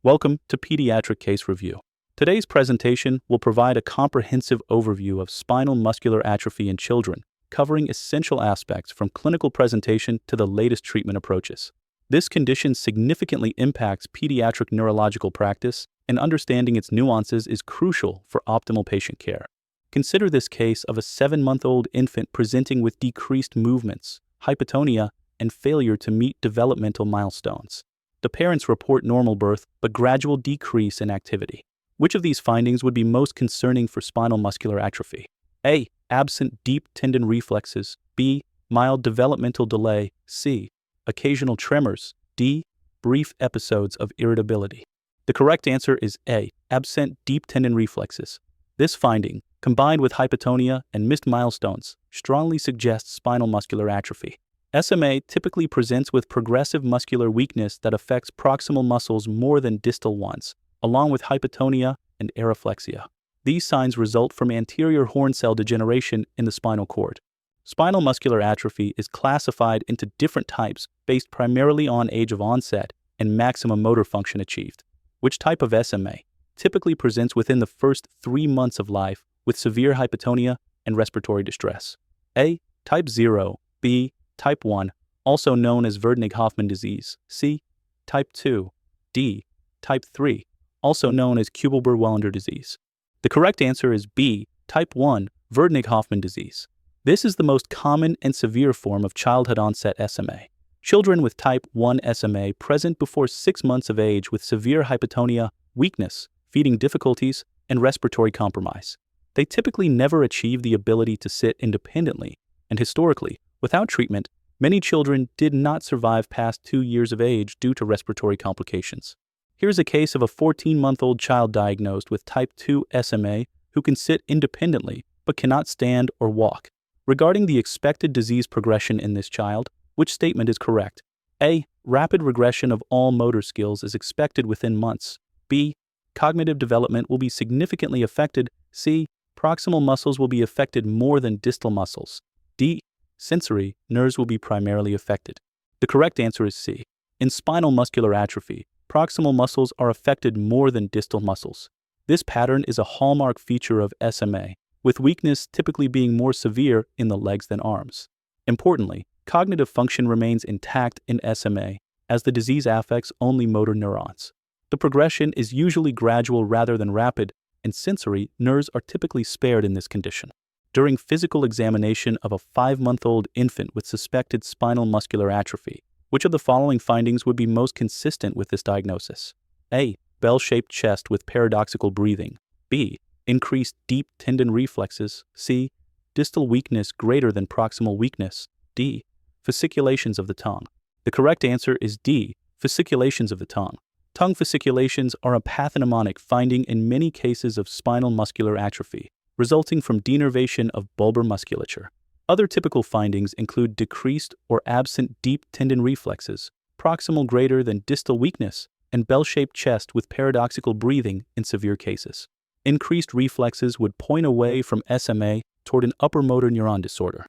Welcome to Pediatric Case Review. Today's presentation will provide a comprehensive overview of spinal muscular atrophy in children, covering essential aspects from clinical presentation to the latest treatment approaches. This condition significantly impacts pediatric neurological practice, and understanding its nuances is crucial for optimal patient care. Consider this case of a 7-month-old infant presenting with decreased movements, hypotonia, and failure to meet developmental milestones. The parents report normal birth but gradual decrease in activity. Which of these findings would be most concerning for spinal muscular atrophy? A. Absent deep tendon reflexes. B. Mild developmental delay. C. Occasional tremors. D. Brief episodes of irritability. The correct answer is A. Absent deep tendon reflexes. This finding, combined with hypotonia and missed milestones, strongly suggests spinal muscular atrophy. SMA typically presents with progressive muscular weakness that affects proximal muscles more than distal ones, along with hypotonia and areflexia. These signs result from anterior horn cell degeneration in the spinal cord. Spinal muscular atrophy is classified into different types based primarily on age of onset and maximum motor function achieved. Which type of SMA typically presents within the first 3 months of life with severe hypotonia and respiratory distress? A. Type 0. B. Type 1, also known as Verdnig-Hoffmann disease. C. Type 2. D. Type 3, also known as Kubel-Welander disease. The correct answer is B. Type 1, Verdnig-Hoffmann disease. This is the most common and severe form of childhood-onset SMA. Children with type 1 SMA present before 6 months of age with severe hypotonia, weakness, feeding difficulties, and respiratory compromise. They typically never achieve the ability to sit independently, and historically, without treatment, many children did not survive past 2 years of age due to respiratory complications. Here's a case of a 14-month-old child diagnosed with type 2 SMA who can sit independently but cannot stand or walk. Regarding the expected disease progression in this child, which statement is correct? A. Rapid regression of all motor skills is expected within months. B. Cognitive development will be significantly affected. C. Proximal muscles will be affected more than distal muscles. D. Sensory nerves will be primarily affected. The correct answer is C. In spinal muscular atrophy, proximal muscles are affected more than distal muscles. This pattern is a hallmark feature of SMA, with weakness typically being more severe in the legs than arms. Importantly, cognitive function remains intact in SMA, as the disease affects only motor neurons. The progression is usually gradual rather than rapid, and sensory nerves are typically spared in this condition. During physical examination of a 5-month-old infant with suspected spinal muscular atrophy, which of the following findings would be most consistent with this diagnosis? A. Bell-shaped chest with paradoxical breathing. B. Increased deep tendon reflexes. C. Distal weakness greater than proximal weakness. D. Fasciculations of the tongue. The correct answer is D. Fasciculations of the tongue. Tongue fasciculations are a pathognomonic finding in many cases of spinal muscular atrophy, resulting from denervation of bulbar musculature. Other typical findings include decreased or absent deep tendon reflexes, proximal greater than distal weakness, and bell-shaped chest with paradoxical breathing in severe cases. Increased reflexes would point away from SMA toward an upper motor neuron disorder.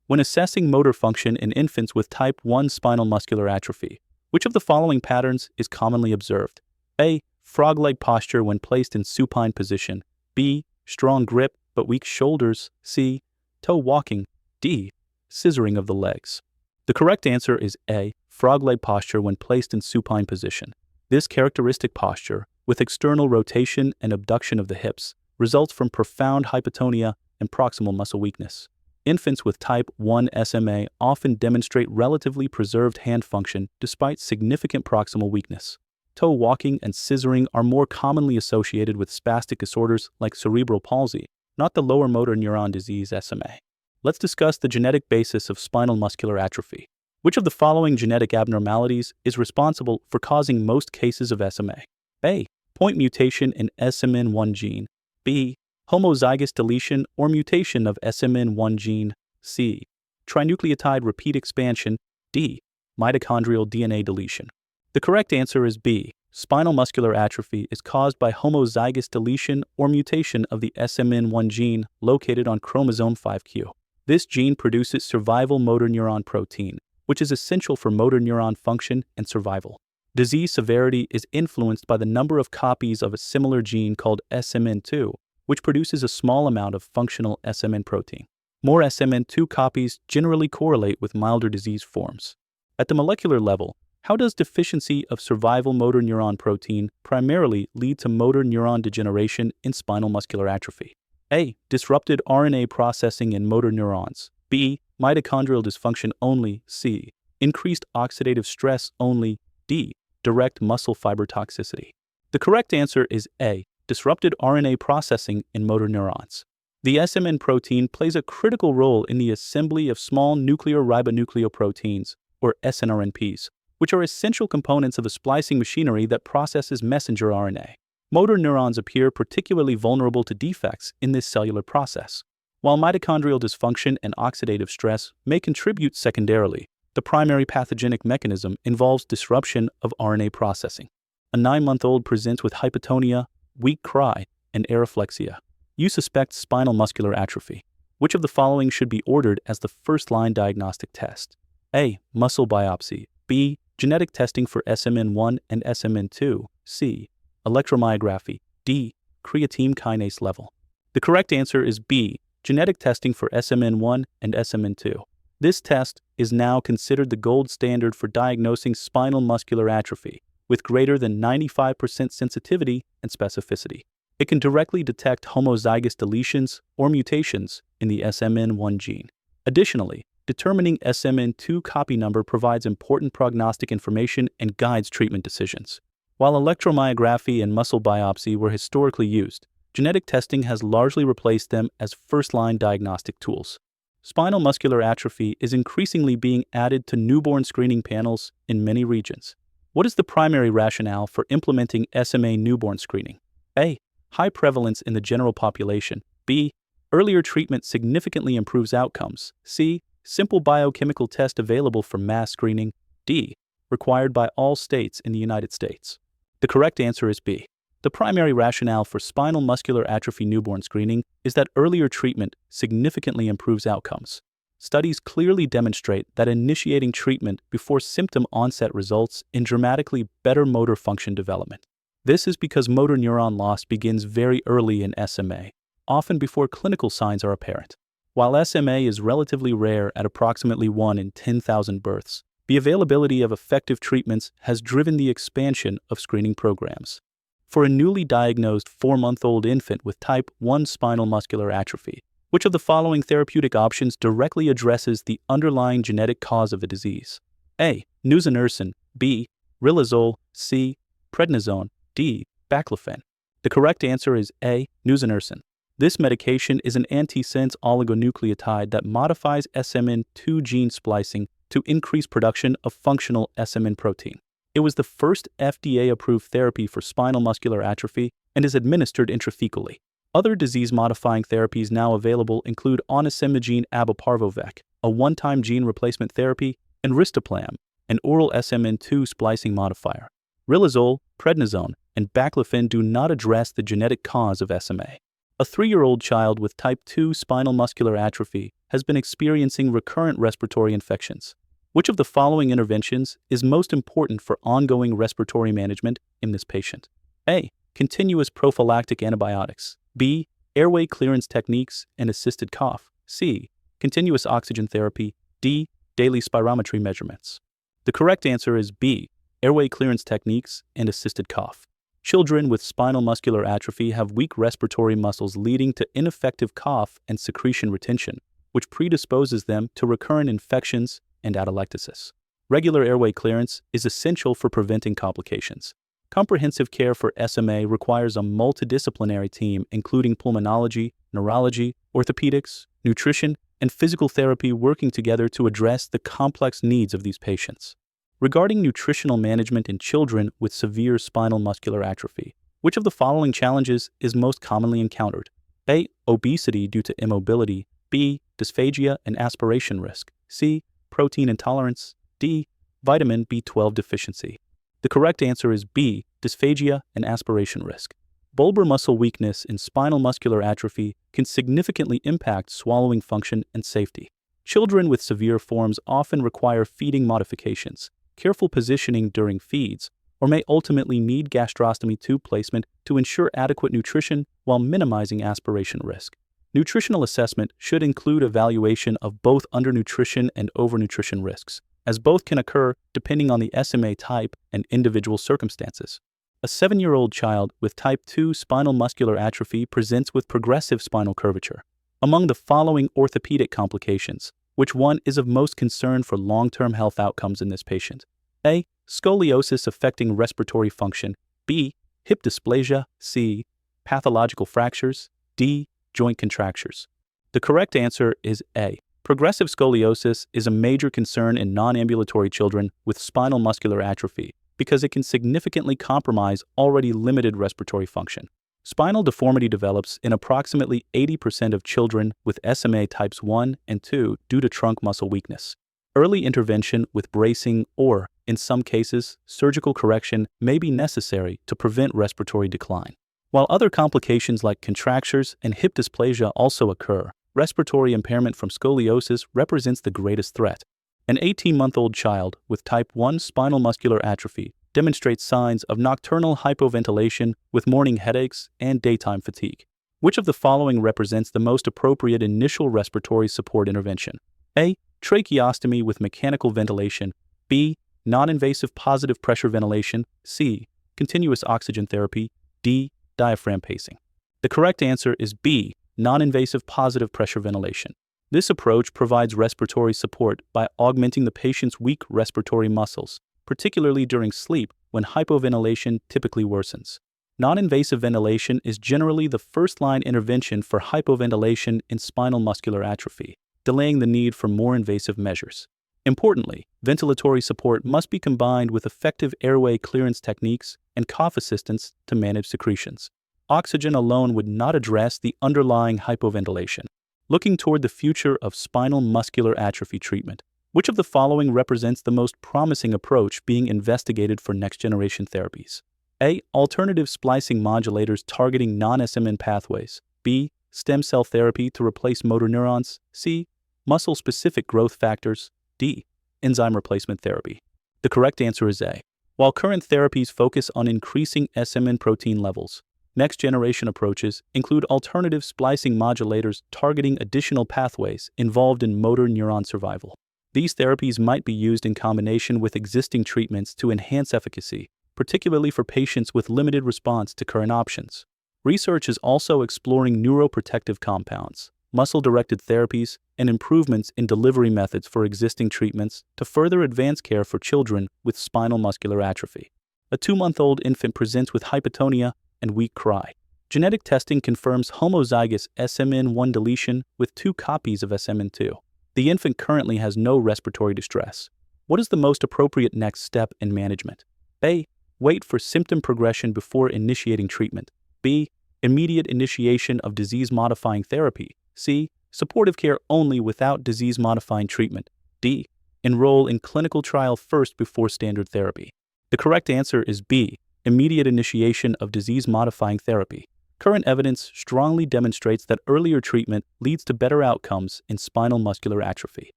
When assessing motor function in infants with type 1 spinal muscular atrophy, which of the following patterns is commonly observed? A. Frog leg posture when placed in supine position. B. Strong grip but weak shoulders. C. Toe walking. D. Scissoring of the legs. The correct answer is A. Frog leg posture when placed in supine position. This characteristic posture, with external rotation and abduction of the hips, results from profound hypotonia and proximal muscle weakness. Infants with type 1 SMA often demonstrate relatively preserved hand function despite significant proximal weakness. Toe walking and scissoring are more commonly associated with spastic disorders like cerebral palsy, not the lower motor neuron disease SMA. Let's discuss the genetic basis of spinal muscular atrophy. Which of the following genetic abnormalities is responsible for causing most cases of SMA? A. Point mutation in SMN1 gene. B. Homozygous deletion or mutation of SMN1 gene. C. Trinucleotide repeat expansion. D. Mitochondrial DNA deletion. The correct answer is B. Spinal muscular atrophy is caused by homozygous deletion or mutation of the SMN1 gene located on chromosome 5q. This gene produces survival motor neuron protein, which is essential for motor neuron function and survival. Disease severity is influenced by the number of copies of a similar gene called SMN2, which produces a small amount of functional SMN protein. More SMN2 copies generally correlate with milder disease forms. At the molecular level, how does deficiency of survival motor neuron protein primarily lead to motor neuron degeneration in spinal muscular atrophy? A. Disrupted RNA processing in motor neurons. B. Mitochondrial dysfunction only. C. Increased oxidative stress only. D. Direct muscle fiber toxicity. The correct answer is A. Disrupted RNA processing in motor neurons. The SMN protein plays a critical role in the assembly of small nuclear ribonucleoproteins, or SNRNPs, which are essential components of the splicing machinery that processes messenger RNA. Motor neurons appear particularly vulnerable to defects in this cellular process. While mitochondrial dysfunction and oxidative stress may contribute secondarily, the primary pathogenic mechanism involves disruption of RNA processing. A 9-month-old presents with hypotonia, weak cry, and areflexia. You suspect spinal muscular atrophy. Which of the following should be ordered as the first-line diagnostic test? A. Muscle biopsy. B. Genetic testing for SMN1 and SMN2. C. Electromyography. D. Creatine kinase level. The correct answer is B. Genetic testing for SMN1 and SMN2. This test is now considered the gold standard for diagnosing spinal muscular atrophy, with greater than 95% sensitivity and specificity. It can directly detect homozygous deletions or mutations in the SMN1 gene. Additionally, determining SMN2 copy number provides important prognostic information and guides treatment decisions. While electromyography and muscle biopsy were historically used, genetic testing has largely replaced them as first-line diagnostic tools. Spinal muscular atrophy is increasingly being added to newborn screening panels in many regions. What is the primary rationale for implementing SMA newborn screening? A. High prevalence in the general population. B. Earlier treatment significantly improves outcomes. C. Simple biochemical test available for mass screening. D. Required by all states in the United States. The correct answer is B. The primary rationale for spinal muscular atrophy newborn screening is that earlier treatment significantly improves outcomes. Studies clearly demonstrate that initiating treatment before symptom onset results in dramatically better motor function development. This is because motor neuron loss begins very early in SMA, often before clinical signs are apparent. While SMA is relatively rare at approximately 1 in 10,000 births, the availability of effective treatments has driven the expansion of screening programs. For a newly diagnosed 4-month-old infant with type 1 spinal muscular atrophy, which of the following therapeutic options directly addresses the underlying genetic cause of the disease? A. Nusinersen. B. Riluzole. C. Prednisone. D. Baclofen. The correct answer is A. Nusinersen. This medication is an antisense oligonucleotide that modifies SMN2 gene splicing to increase production of functional SMN protein. It was the first FDA-approved therapy for spinal muscular atrophy and is administered intrathecally. Other disease-modifying therapies now available include onasemnogene abeparvovec, a one-time gene replacement therapy, and risdiplam, an oral SMN2 splicing modifier. Riluzole, prednisone, and baclofen do not address the genetic cause of SMA. A 3-year-old child with type 2 spinal muscular atrophy has been experiencing recurrent respiratory infections. Which of the following interventions is most important for ongoing respiratory management in this patient? A. Continuous prophylactic antibiotics. B. Airway clearance techniques and assisted cough. C. Continuous oxygen therapy. D. Daily spirometry measurements. The correct answer is B. Airway clearance techniques and assisted cough. Children with spinal muscular atrophy have weak respiratory muscles leading to ineffective cough and secretion retention, which predisposes them to recurrent infections and atelectasis. Regular airway clearance is essential for preventing complications. Comprehensive care for SMA requires a multidisciplinary team including pulmonology, neurology, orthopedics, nutrition, and physical therapy working together to address the complex needs of these patients. Regarding nutritional management in children with severe spinal muscular atrophy, which of the following challenges is most commonly encountered? A. Obesity due to immobility. B. Dysphagia and aspiration risk. C. Protein intolerance. D. Vitamin B12 deficiency. The correct answer is B. Dysphagia and aspiration risk. Bulbar muscle weakness in spinal muscular atrophy can significantly impact swallowing function and safety. Children with severe forms often require feeding modifications, careful positioning during feeds, or may ultimately need gastrostomy tube placement to ensure adequate nutrition while minimizing aspiration risk. Nutritional assessment should include evaluation of both undernutrition and overnutrition risks, as both can occur depending on the SMA type and individual circumstances. A 7-year-old child with type 2 spinal muscular atrophy presents with progressive spinal curvature. Among the following orthopedic complications, which one is of most concern for long-term health outcomes in this patient? A. Scoliosis affecting respiratory function. B. Hip dysplasia. C. Pathological fractures. D. Joint contractures. The correct answer is A. Progressive scoliosis is a major concern in non-ambulatory children with spinal muscular atrophy because it can significantly compromise already limited respiratory function. Spinal deformity develops in approximately 80% of children with SMA types 1 and 2 due to trunk muscle weakness. Early intervention with bracing or, in some cases, surgical correction may be necessary to prevent respiratory decline. While other complications like contractures and hip dysplasia also occur, respiratory impairment from scoliosis represents the greatest threat. An 18-month-old child with type 1 spinal muscular atrophy demonstrates signs of nocturnal hypoventilation with morning headaches and daytime fatigue. Which of the following represents the most appropriate initial respiratory support intervention? A. Tracheostomy with mechanical ventilation. B. Non-invasive positive pressure ventilation. C. Continuous oxygen therapy. D. Diaphragm pacing. The correct answer is B. Non-invasive positive pressure ventilation. This approach provides respiratory support by augmenting the patient's weak respiratory muscles, particularly during sleep when hypoventilation typically worsens. Non-invasive ventilation is generally the first-line intervention for hypoventilation in spinal muscular atrophy, delaying the need for more invasive measures. Importantly, ventilatory support must be combined with effective airway clearance techniques and cough assistance to manage secretions. Oxygen alone would not address the underlying hypoventilation. Looking toward the future of spinal muscular atrophy treatment, which of the following represents the most promising approach being investigated for next-generation therapies? A. Alternative splicing modulators targeting non-SMN pathways. B. Stem cell therapy to replace motor neurons. C. Muscle-specific growth factors. D. Enzyme replacement therapy. The correct answer is A. While current therapies focus on increasing SMN protein levels, next-generation approaches include alternative splicing modulators targeting additional pathways involved in motor neuron survival. These therapies might be used in combination with existing treatments to enhance efficacy, particularly for patients with limited response to current options. Research is also exploring neuroprotective compounds, muscle-directed therapies, and improvements in delivery methods for existing treatments to further advance care for children with spinal muscular atrophy. A 2-month-old infant presents with hypotonia and weak cry. Genetic testing confirms homozygous SMN1 deletion with 2 copies of SMN2. The infant currently has no respiratory distress. What is the most appropriate next step in management? A. Wait for symptom progression before initiating treatment. B. Immediate initiation of disease-modifying therapy. C. Supportive care only without disease-modifying treatment. D. Enroll in clinical trial first before standard therapy. The correct answer is B. Immediate initiation of disease-modifying therapy. Current evidence strongly demonstrates that earlier treatment leads to better outcomes in spinal muscular atrophy.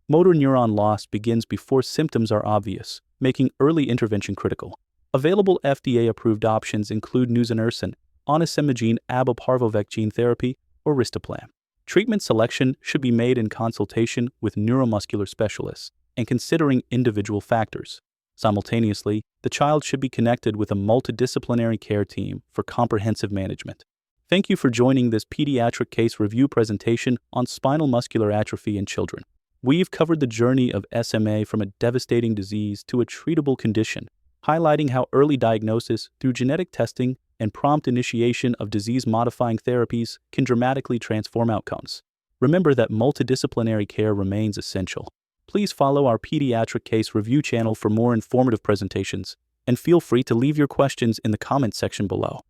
Motor neuron loss begins before symptoms are obvious, making early intervention critical. Available FDA-approved options include nusinersen, onasemagene abeparvovec gene therapy, or risdiplam. Treatment selection should be made in consultation with neuromuscular specialists and considering individual factors. Simultaneously, the child should be connected with a multidisciplinary care team for comprehensive management. Thank you for joining this pediatric case review presentation on spinal muscular atrophy in children. We've covered the journey of SMA from a devastating disease to a treatable condition, highlighting how early diagnosis through genetic testing and prompt initiation of disease-modifying therapies can dramatically transform outcomes. Remember that multidisciplinary care remains essential. Please follow our Pediatric Case Review channel for more informative presentations, and feel free to leave your questions in the comment section below.